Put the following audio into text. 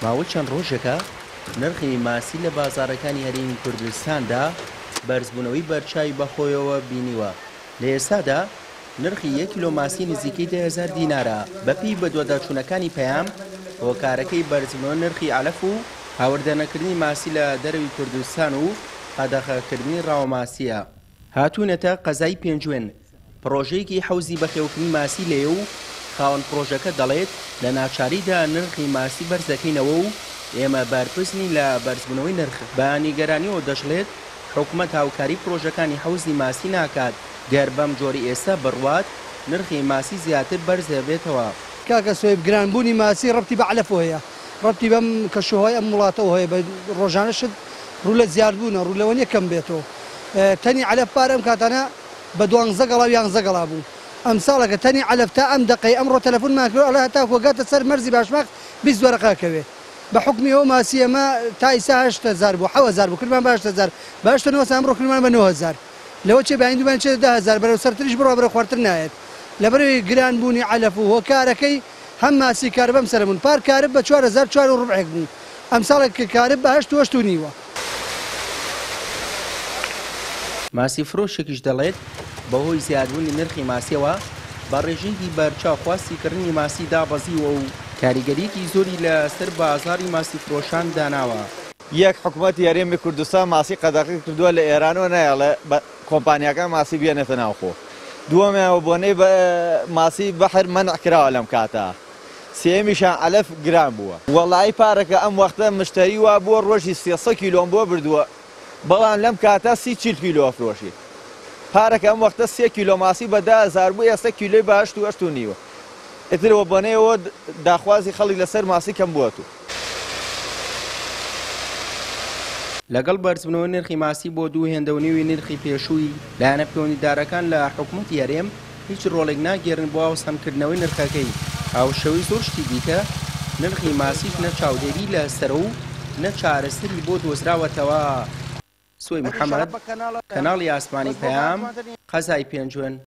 ماوەی چەند ڕۆژێکە نرخی ماسی لە بازاڕەکانی هەرێمی کوردستاندا بەرزبوونەوەی بەرچاوی بەخۆیەوە بینیوە. لە ئێستادا نرخی 1 کیلۆ ماسی نزیکەی 10,000 دینارە. بەپی بەدواداچوونەکانی پەیام هۆکارەکەی بەرزبوونەوە نرخی عەلەف و هاوردەنەکردنی ماسی لە دەرەوی کوردستان و قەدەغەکردنی ڕاوماسیە. هاتوونەتە قەزای پێنجوێن پرۆژەیەکی حەوزی بەخێوکردنی ماسی لێیە و خاوەن پرۆژەکە دەڵێت لە ناچاریدا نرخی ماسی بەرزەکەینەوە و ئێمە بارپرسنی لە بەرزبوونەوەی نرخ. بە نیگەرانیەوە دەژڵێت حکوومەت هاوکاری پرۆژەکانی حەوزی ماسی ناکات گەر بەم جۆری ئێستا بڕوات نرخی ماسی زیاتر بەرز دەبێتەوە. کاکە سوێب گرانبوونی ماسی ڕەبتی بە عەلەف هەیە، ڕەبتی بەم کەشوهۆی ئەم وڵاتەوە هەیە، بە ڕۆژانەشت ڕوو لە زیادبوونە ڕوو لەوە نیە کەم بێتەوە. تەنی عەلەف پارە ئەم کاتانە بە 12 گەڵا و 11 گەڵا بوو. ئەم ساڵەکە تەنی عەلەف تا ئەم دقەی ئەمڕۆ تەلەفۆنمان کرد ئەڵێ هەتا وەگاتە سەر مەرزی باشماق 20 وەرەقاکەوێ. بە حکمی ئەوە ماسی ئەمە تا ئیسا 8,000 بوو 7,000 بوو کردمان بە 8,000 بە 8,900 ئەمڕۆ کردمان بە 9,000. لەوە چێ باهێندومان چێ 10,000 بەرەو سەرتریش بڕوا بەرەو خوارتر نایێت. لەبەرەوەی گرانبوونی عەلەف و هۆکارەکەی هەم ماسی کار بەم سەرمون پار کارب بە 4,000 ڕوبعێک بوو. ئەم ساڵێک کارب بە 8,8 نیوە. ماسی فرۆشێکیش دەڵێت بەهۆی زیادبوونی نرخی ماسیەوە بە ڕێژەیەکی بەرچاو خواستیکردنی ماسی دابەزیوە و کاریگەریەکی زۆری لەسەر بازاڕی ماسی فرۆشان داناوە. یەک حکوومەتی هەرێمی کوردستان ماسی قەدەغی کردووە لە ئێرانەوە نایەڵێ کۆمپانیاکان ماسی بێنێتە ناوخۆ. دووەمیانەوە بۆنەی ماسی بەحر مەنع کراوە لەم کاتە. سێمیشان عەلەف گران بووە. وەڵایی پارەکە ئەم وەختە مشتری وا بووە ڕۆژی 300 کیلۆم بۆ بردووە، بەڵام لەم کاتە 30-40 کیلۆ فرۆشی. پارەکە ئەم وەختە 3 کیلۆ ماسی بە 10,000 بوو، ئێستا کیلۆی بە 8,8 نیوە. ئیترەوە بۆنەیەوە داخوازی خەڵک لەسەر ماسی کەم بووەتەوە. لەگەڵ بەرزبوونەوەی نرخی ماسی بۆ 2.5 نرخی پێشووی لایەنە پەیوەندیدارەکان لە حکوومەتی هەرێم هیچ ڕۆڵێک ناگێڕن بۆ هاوسەنگکردنەوەی نرخەکەی. هاوشەوی زۆر شتی دیکە نرخی ماسیش نە چاودێری لەسەر و نە چارەسەری بۆ دۆزراوەتەوە. سوی محەممەد، کەناڵی ئاسمانی پەیام، قەزای پێنجوێن.